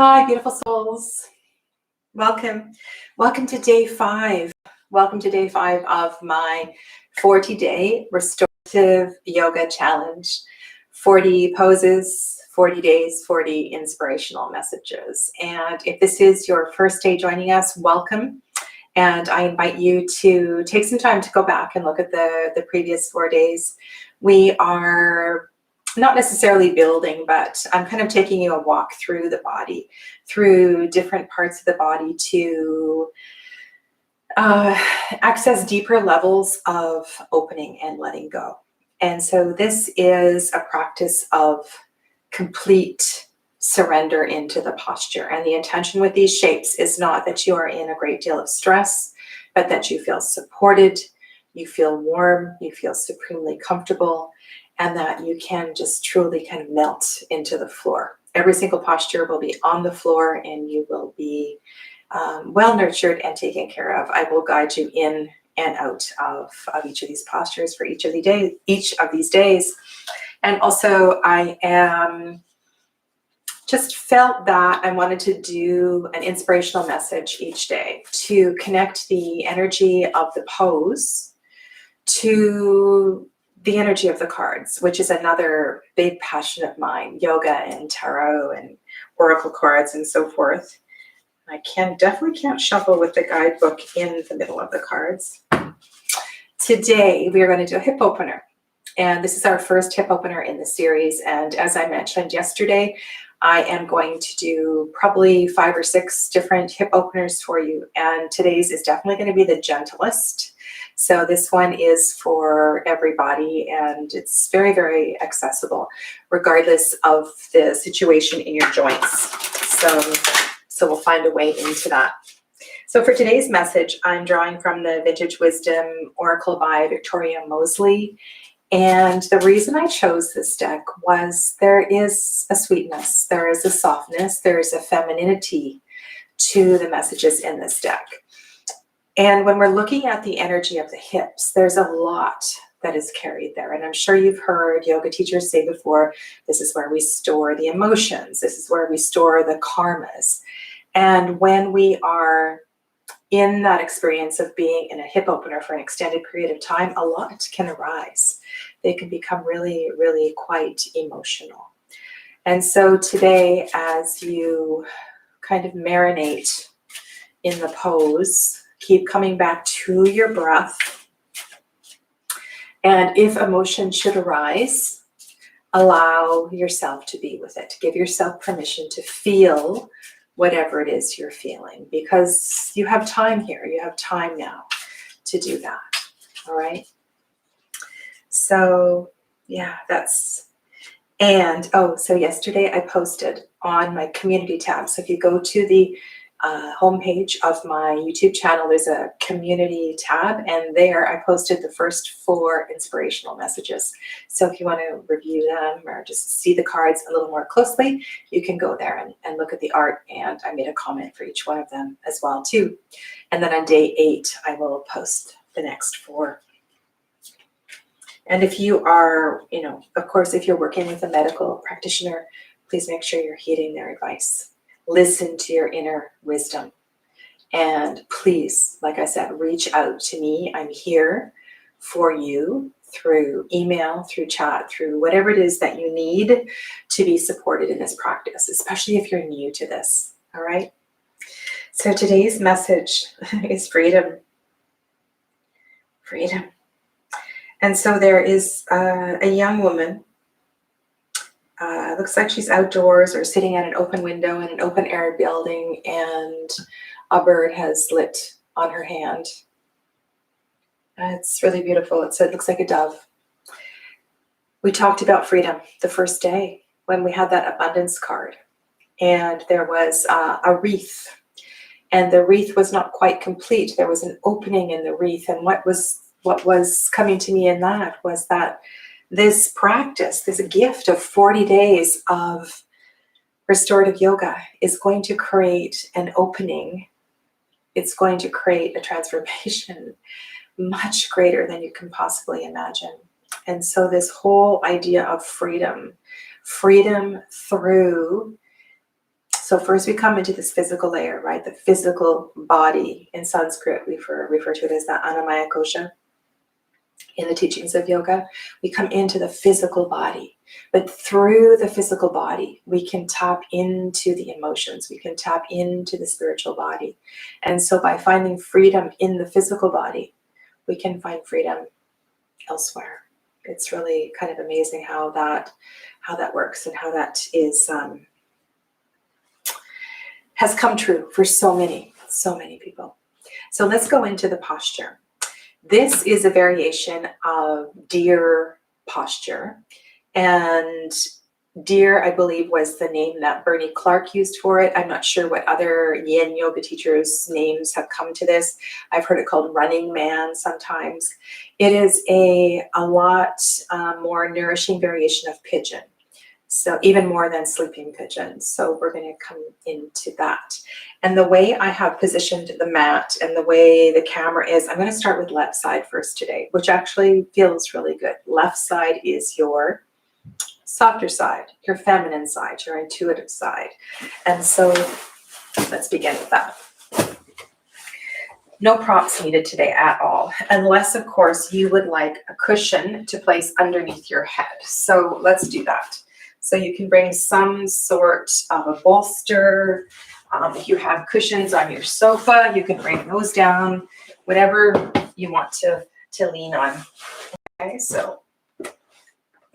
Hi, beautiful souls. Welcome. Welcome to day 5. Welcome to day 5 of my 40-day restorative yoga challenge. 40 poses, 40 days, 40 inspirational messages. And if this is your first day joining us, welcome. And I invite you to take some time to go back and look at the previous 4 days. We are not necessarily building, but I'm kind of taking you a walk through the body, through different parts of the body to access deeper levels of opening and letting go. And so this is a practice of complete surrender into the posture. And the intention with these shapes is not that you are in a great deal of stress, but that you feel supported, you feel warm, you feel supremely comfortable, and that you can just truly kind of melt into the floor. Every single posture will be on the floor and you will be well nurtured and taken care of. I will guide you in and out of each of these postures for each of these days. And also I just felt that I wanted to do an inspirational message each day to connect the energy of the pose to the energy of the cards, which is another big passion of mine, yoga and tarot and oracle cards and so forth. I definitely can't shuffle with the guidebook in the middle of the cards. Today, we are going to do a hip opener. And this is our first hip opener in the series. And as I mentioned yesterday, I am going to do probably 5 or 6 different hip openers for you. And today's is definitely going to be the gentlest. So this one is for everybody and it's very, very accessible, regardless of the situation in your joints. So we'll find a way into that. So for today's message, I'm drawing from the Vintage Wisdom Oracle by Victoria Mosley. And the reason I chose this deck was there is a sweetness, there is a softness, there's a femininity to the messages in this deck. And when we're looking at the energy of the hips, there's a lot that is carried there. And I'm sure you've heard yoga teachers say before, this is where we store the emotions. This is where we store the karmas. And when we are in that experience of being in a hip opener for an extended period of time, a lot can arise. They can become really, really quite emotional. And so today, as you kind of marinate in the pose, keep coming back to your breath. And if emotion should arise, allow yourself to be with it. Give yourself permission to feel whatever it is you're feeling, because you have time here. You have time now to do that. All right. So yeah, so yesterday I posted on my community tab. So if you go to the homepage of my YouTube channel, there's a community tab, and there I posted the first 4 inspirational messages. So if you want to review them or just see the cards a little more closely, you can go there and look at the art, and I made a comment for each one of them as well too. And then on day 8 I will post the next 4. And if you are, of course, if you're working with a medical practitioner, please make sure you're heeding their advice. Listen to your inner wisdom. And please, like I said, reach out to me. I'm here for you through email, through chat, through whatever it is that you need to be supported in this practice, especially if you're new to this. All right. So today's message is freedom. Freedom. And so there is a young woman. Looks like she's outdoors or sitting at an open window in an open air building, and a bird has lit on her hand. It's really beautiful. It looks like a dove. We talked about freedom the first day when we had that abundance card, and there was a wreath, and the wreath was not quite complete. There was an opening in the wreath, and what was coming to me in that was that this practice, this gift of 40 days of restorative yoga is going to create an opening. It's going to create a transformation much greater than you can possibly imagine. And so this whole idea of freedom through So first we come into this physical layer, right? The physical body. In Sanskrit, we refer to it as the Annamaya Kosha. In the teachings of yoga, we come into the physical body. But through the physical body, we can tap into the emotions. We can tap into the spiritual body. And so by finding freedom in the physical body, we can find freedom elsewhere. It's really kind of amazing how that works and how that is has come true for so many people. So let's go into the posture. This is a variation of deer posture, and deer, I believe, was the name that Bernie Clark used for it. I'm not sure what other yin yoga teachers' names have come to this. I've heard it called running man sometimes. It is a lot more nourishing variation of pigeon. So even more than sleeping pigeon. So we're going to come into that. And the way I have positioned the mat and the way the camera is, I'm going to start with left side first today, which actually feels really good. Left side is your softer side, your feminine side, your intuitive side. And so let's begin with that. No props needed today at all, unless of course you would like a cushion to place underneath your head. So let's do that. So you can bring some sort of a bolster. If you have cushions on your sofa, you can bring those down, whatever you want to lean on. Okay, so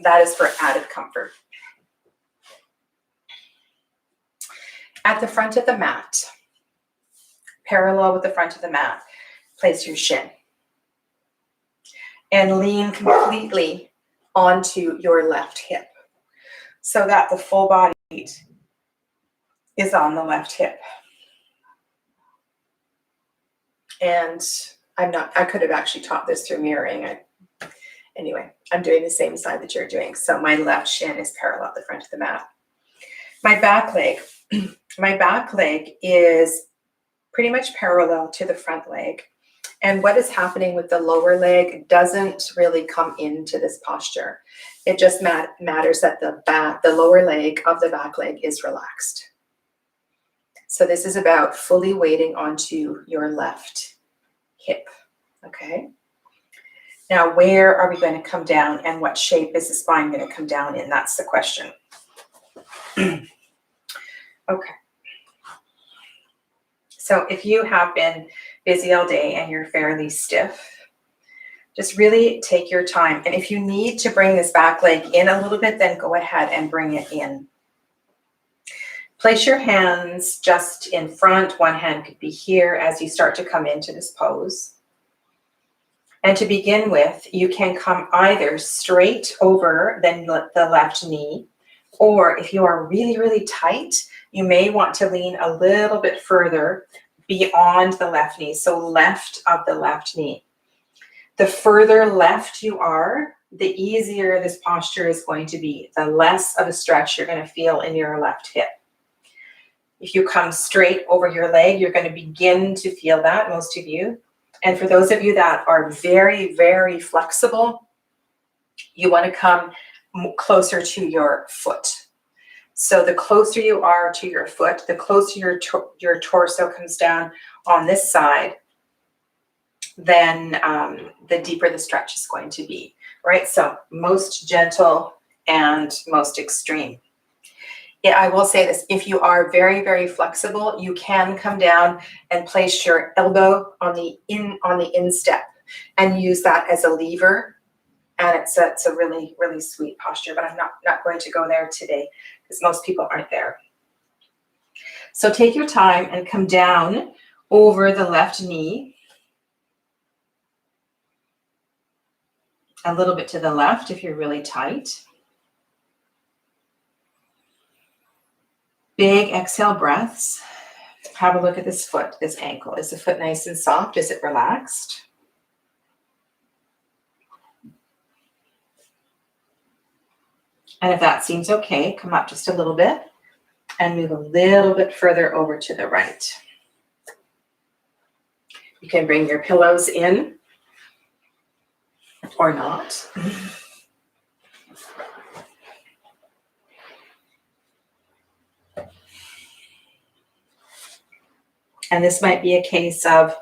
that is for added comfort. At the front of the mat, parallel with the front of the mat, place your shin and lean completely onto your left hip so that the full body weight is on the left hip. And I could have actually taught this through mirroring. Anyway, I'm doing the same side that you're doing. So my left shin is parallel at the front of the mat. My back leg is pretty much parallel to the front leg. And what is happening with the lower leg doesn't really come into this posture. It just matters that the lower leg of the back leg is relaxed. So this is about fully weighting onto your left hip, okay? Now, where are we going to come down and what shape is the spine going to come down in? That's the question. Okay. So if you have been busy all day and you're fairly stiff, just really take your time. And if you need to bring this back leg in a little bit, then go ahead and bring it in. Place your hands just in front. One hand could be here as you start to come into this pose. And to begin with, you can come either straight over the left knee, or if you are really, really tight, you may want to lean a little bit further beyond the left knee, so left of the left knee. The further left you are, the easier this posture is going to be, the less of a stretch you're going to feel in your left hip. If you come straight over your leg, you're going to begin to feel that, most of you. And for those of you that are very, very flexible, you want to come closer to your foot. So the closer you are to your foot, the closer your torso comes down on this side, then the deeper the stretch is going to be, right? So most gentle and most extreme. Yeah, I will say this, if you are very, very flexible, you can come down and place your elbow on the instep and use that as a lever. And it's a really, really sweet posture, but I'm not going to go there today because most people aren't there. So take your time and come down over the left knee. A little bit to the left if you're really tight. Big exhale breaths. Have a look at this foot, this ankle. Is the foot nice and soft? Is it relaxed? And if that seems okay, come up just a little bit and move a little bit further over to the right. You can bring your pillows in or not. And this might be a case of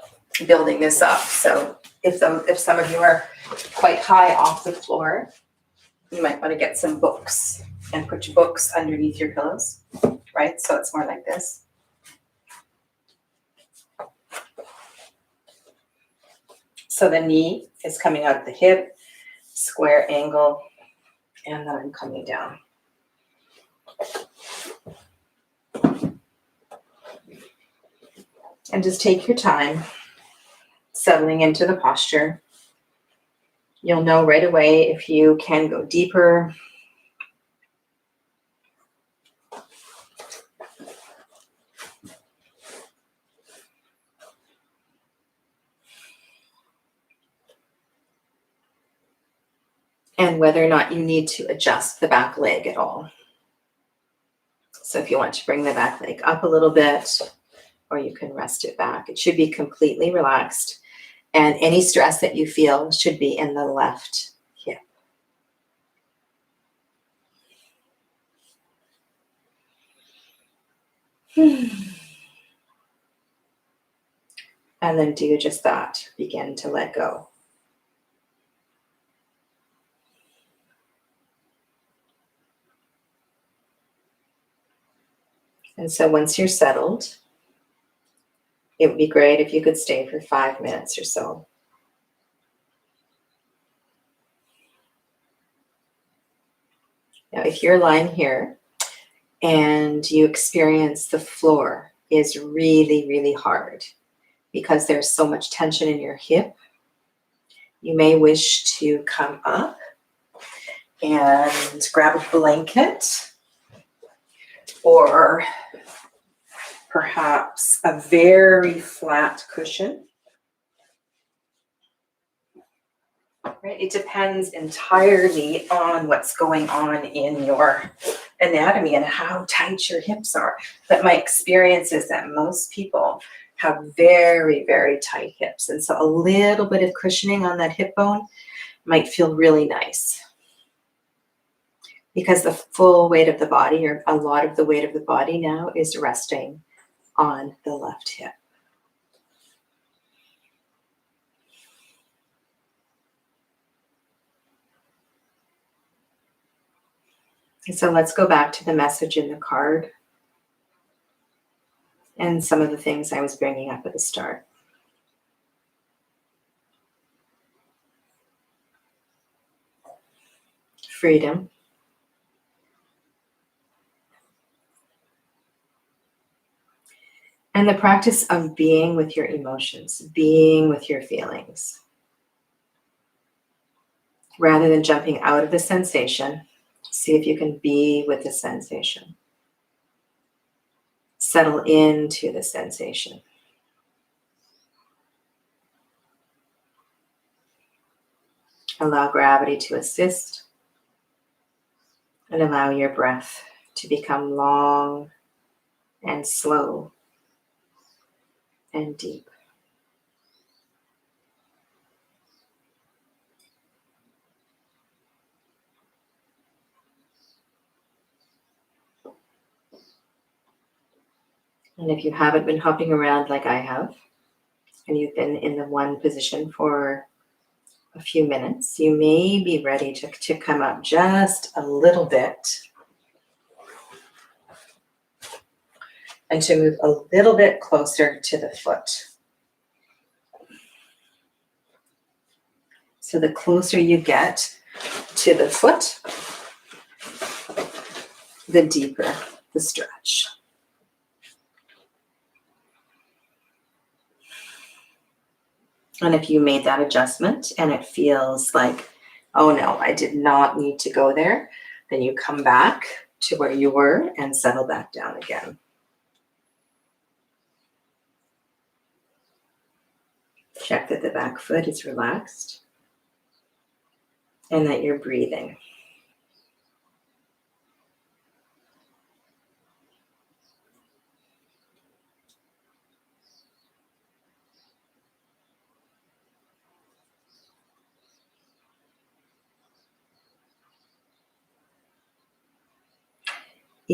building this up. So if some of you are quite high off the floor, you might want to get some books and put your books underneath your pillows, right? So it's more like this. So the knee is coming out of the hip, square angle, and then I'm coming down. And just take your time settling into the posture. You'll know right away if you can go deeper. And whether or not you need to adjust the back leg at all. So if you want to bring the back leg up a little bit, or you can rest it back. It should be completely relaxed. And any stress that you feel should be in the left hip. And then do just that. Begin to let go. And so once you're settled, it would be great if you could stay for 5 minutes or so. Now, if you're lying here and you experience the floor is really, really hard because there's so much tension in your hip, you may wish to come up and grab a blanket or perhaps a very flat cushion. Right? It depends entirely on what's going on in your anatomy and how tight your hips are. But my experience is that most people have very, very tight hips. And so a little bit of cushioning on that hip bone might feel really nice. Because the full weight of the body, or a lot of the weight of the body now, is resting on the left hip. And so let's go back to the message in the card and some of the things I was bringing up at the start. Freedom. And the practice of being with your emotions, being with your feelings. Rather than jumping out of the sensation, see if you can be with the sensation. Settle into the sensation. Allow gravity to assist. And allow your breath to become long and slow and deep. And if you haven't been hopping around like I have, and you've been in the one position for a few minutes, you may be ready to come up just a little bit and to move a little bit closer to the foot. So the closer you get to the foot, the deeper the stretch. And if you made that adjustment and it feels like, oh no, I did not need to go there, then you come back to where you were and settle back down again. Check that the back foot is relaxed and that you're breathing.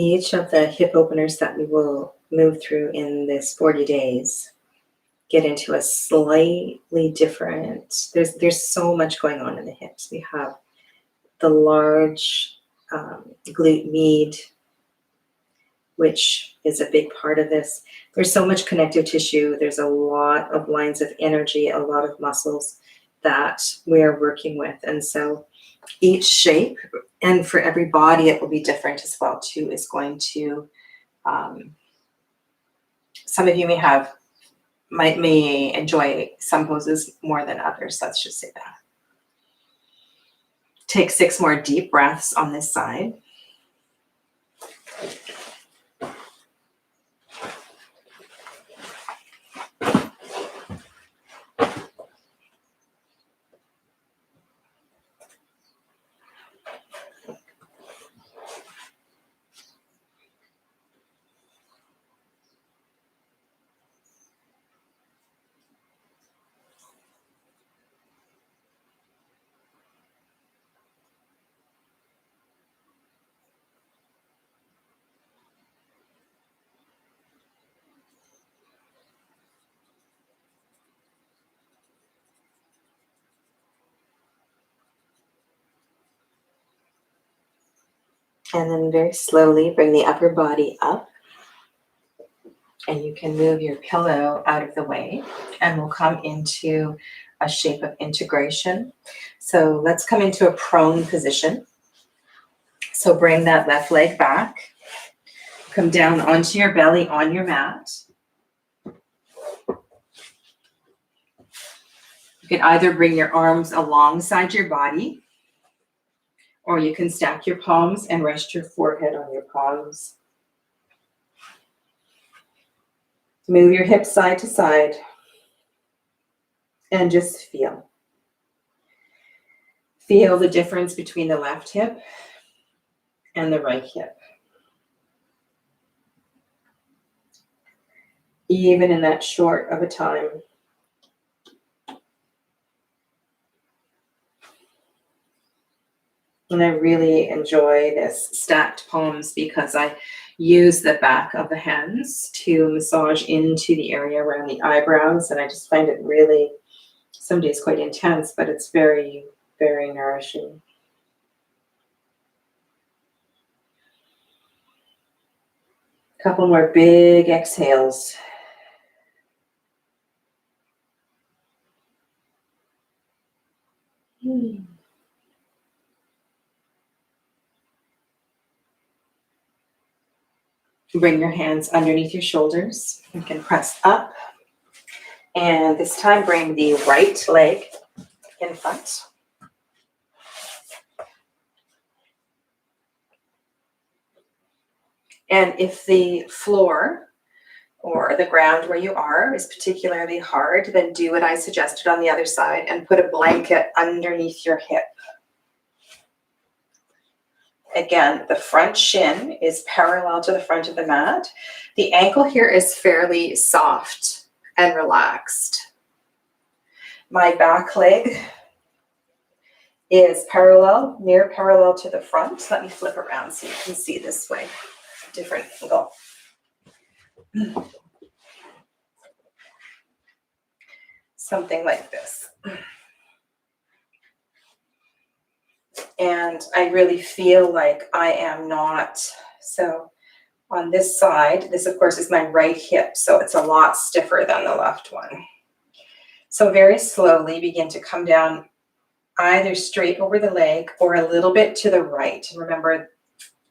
Each of the hip openers that we will move through in this 40 days get into a slightly different, there's so much going on in the hips. We have the large glute med, which is a big part of this. There's so much connective tissue. There's a lot of lines of energy, a lot of muscles that we're working with. And so each shape, and for every body it will be different as well too, is going to, some of you may enjoy some poses more than others. Let's just say that. Take 6 more deep breaths on this side. And then very slowly bring the upper body up. And you can move your pillow out of the way. And we'll come into a shape of integration. So let's come into a prone position. So bring that left leg back. Come down onto your belly on your mat. You can either bring your arms alongside your body, or you can stack your palms and rest your forehead on your palms. Move your hips side to side and just feel. Feel the difference between the left hip and the right hip. Even in that short of a time. And I really enjoy this stacked palms because I use the back of the hands to massage into the area around the eyebrows. And I just find it really, some days quite intense, but it's very, very nourishing. Couple more big exhales. Bring your hands underneath your shoulders. You can press up. And this time bring the right leg in front. And if the floor or the ground where you are is particularly hard, then do what I suggested on the other side and put a blanket underneath your hip. Again, the front shin is parallel to the front of the mat. The ankle here is fairly soft and relaxed. My back leg is parallel, near parallel to the front. Let me flip around so you can see this way. Different angle. Something like this. And I really feel like I am not, so on this side, this of course is my right hip, so it's a lot stiffer than the left one. So very slowly begin to come down either straight over the leg or a little bit to the right. Remember,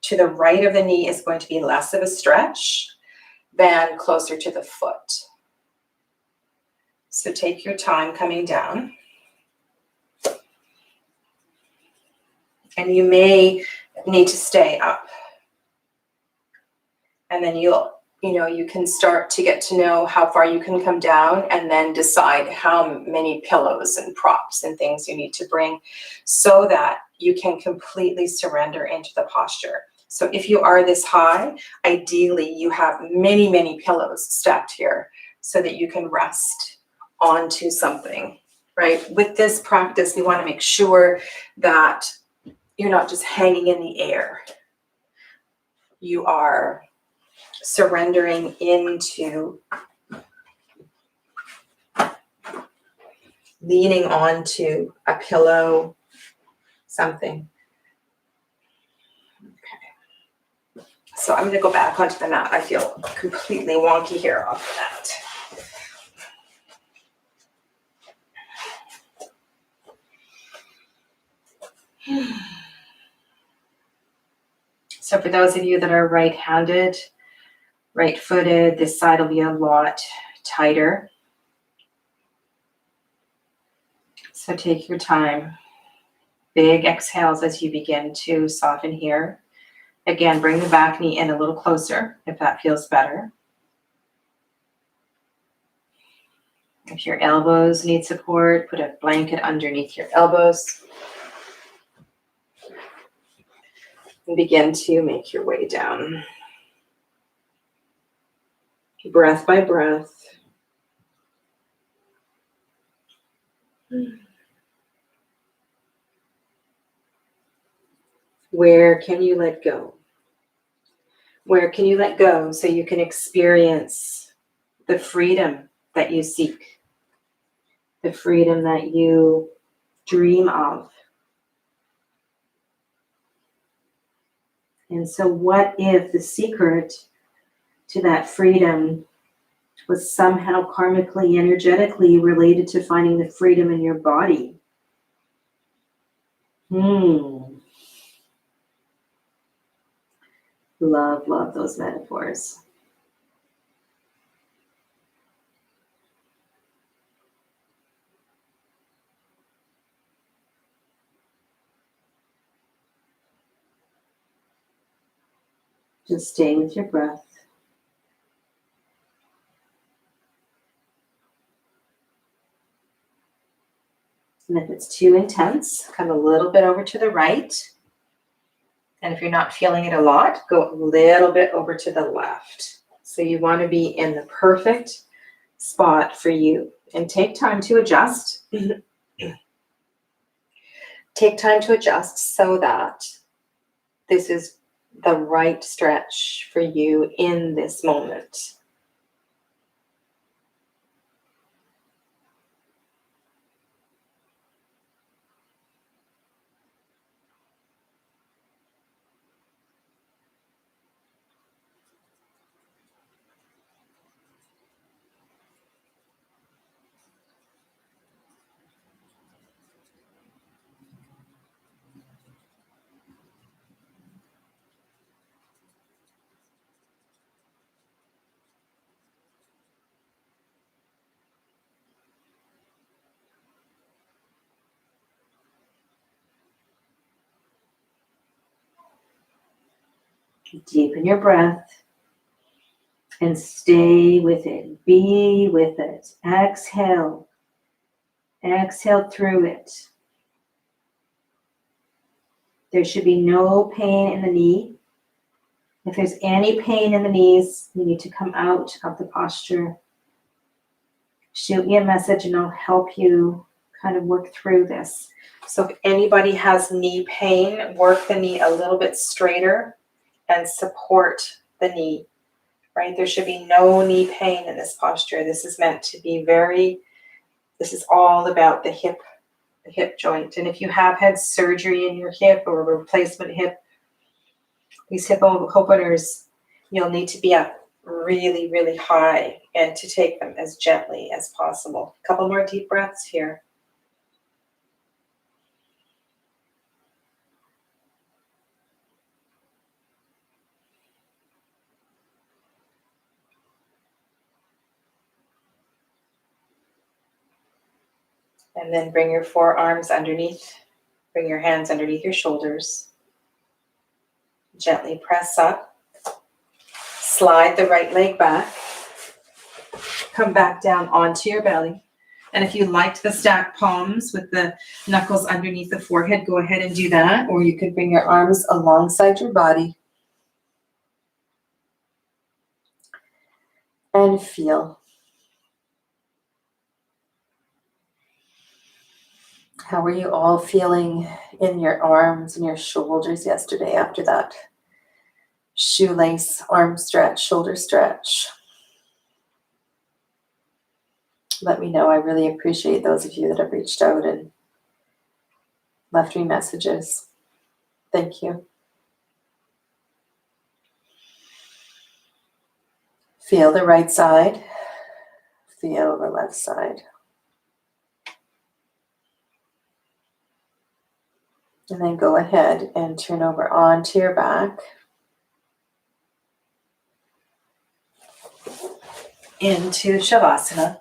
to the right of the knee is going to be less of a stretch than closer to the foot. So take your time coming down. And you may need to stay up. And then you can start to get to know how far you can come down and then decide how many pillows and props and things you need to bring so that you can completely surrender into the posture. So if you are this high, ideally you have many, many pillows stacked here so that you can rest onto something, right? With this practice, we want to make sure that you're not just hanging in the air. you are surrendering into leaning onto a pillow, something. Okay. So I'm going to go back onto the mat. I feel completely wonky here off the mat. So for those of you that are right-handed, right-footed, this side will be a lot tighter. So take your time. Big exhales as you begin to soften here. Again, bring the back knee in a little closer if that feels better. If your elbows need support, put a blanket underneath your elbows. And begin to make your way down. Breath by breath. Where can you let go? Where can you let go so you can experience the freedom that you seek, the freedom that you dream of? And so what if the secret to that freedom was somehow karmically, energetically related to finding the freedom in your body? Love, love those metaphors. Just stay with your breath. And if it's too intense, come a little bit over to the right. And if you're not feeling it a lot, go a little bit over to the left. So you want to be in the perfect spot for you. And take time to adjust. Take time to adjust so that this is the right stretch for you in this moment. Deepen your breath and stay with it. Be with it. Exhale. Exhale through it. There should be no pain in the knee. If there's any pain in the knees, you need to come out of the posture. Shoot me a message and I'll help you kind of work through this. So if anybody has knee pain, work the knee a little bit straighter and support the knee, right? There should be no knee pain in this posture. This is meant to be this is all about the hip joint. And if you have had surgery in your hip or a replacement hip, these hip openers, you'll need to be up really, really high and to take them as gently as possible. A couple more deep breaths here. And then bring your forearms underneath, bring your hands underneath your shoulders. Gently press up. Slide the right leg back. Come back down onto your belly. And if you liked the stacked palms with the knuckles underneath the forehead, go ahead and do that. Or you could bring your arms alongside your body. And feel. How were you all feeling in your arms and your shoulders yesterday after that shoelace, arm stretch, shoulder stretch. Let me know. I really appreciate those of you that have reached out and left me messages. Thank you. Feel the right side. Feel the left side. And then go ahead and turn over onto your back. Into Shavasana.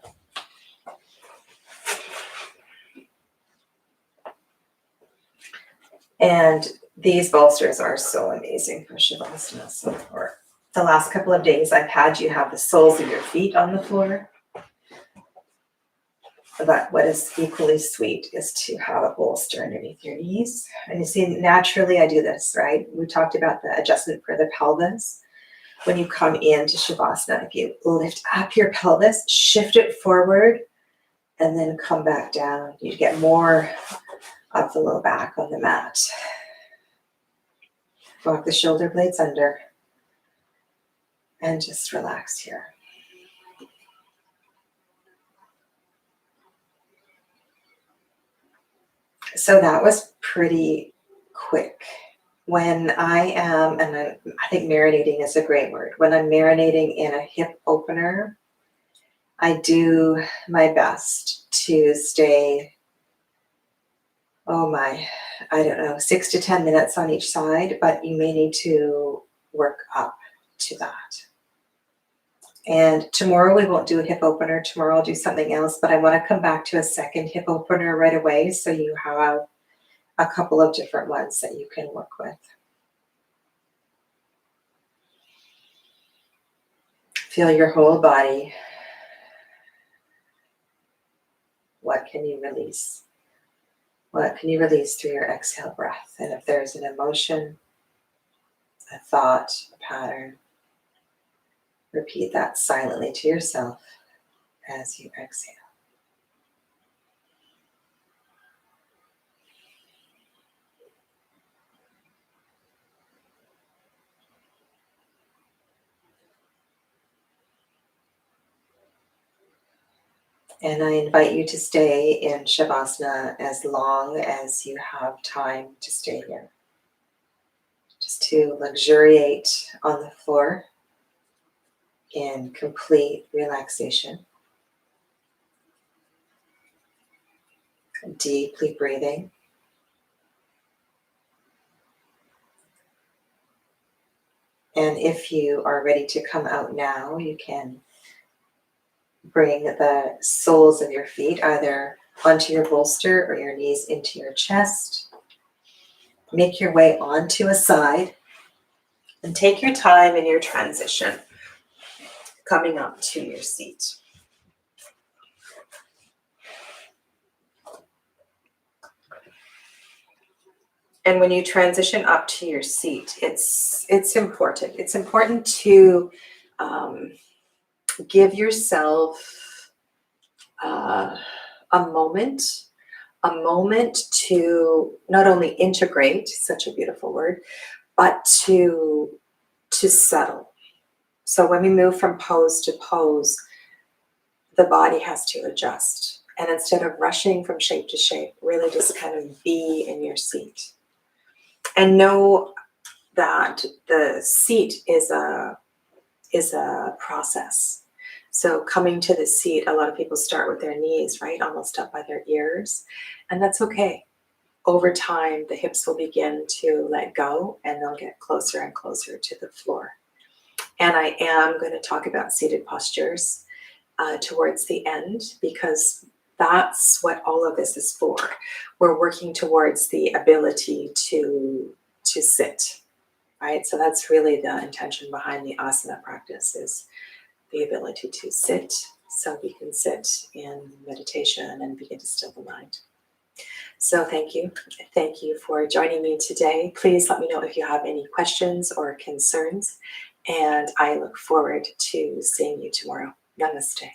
And these bolsters are so amazing for Shavasana. So for the last couple of days, I've had you have the soles of your feet on the floor. But what is equally sweet is to have a bolster underneath your knees. And you see, naturally I do this, right? We talked about the adjustment for the pelvis. When you come into Shavasana, if you lift up your pelvis, shift it forward, and then come back down, you get more of the low back on the mat. Walk the shoulder blades under and just relax here. So that was pretty quick. When I am, and I think marinating is a great word, when I'm marinating in a hip opener, I do my best to stay, I don't know, 6 to 10 minutes on each side, but you may need to work up to that. And tomorrow we won't do a hip opener. Tomorrow I'll do something else, but I want to come back to a second hip opener right away so you have a couple of different ones that you can work with. Feel your whole body. What can you release? What can you release through your exhale breath? And if there's an emotion, a thought, a pattern, repeat that silently to yourself as you exhale. And I invite you to stay in Shavasana as long as you have time to stay here. Just to luxuriate on the floor in complete relaxation. Deeply breathing. And if you are ready to come out now, you can bring the soles of your feet either onto your bolster or your knees into your chest. Make your way onto a side and take your time in your transition coming up to your seat. And when you transition up to your seat, it's important. It's important to give yourself a moment to not only integrate, such a beautiful word, but to settle. So when we move from pose to pose, the body has to adjust. And instead of rushing from shape to shape, really just kind of be in your seat. And know that the seat is a process. So coming to the seat, a lot of people start with their knees, right? Almost up by their ears. And that's okay. Over time, the hips will begin to let go and they'll get closer and closer to the floor. And I am going to talk about seated postures towards the end, because that's what all of this is for. We're working towards the ability to sit, right? So that's really the intention behind the asana practice, is the ability to sit, so we can sit in meditation and begin to still the mind. So thank you. Thank you for joining me today. Please let me know if you have any questions or concerns, and I look forward to seeing you tomorrow. Namaste.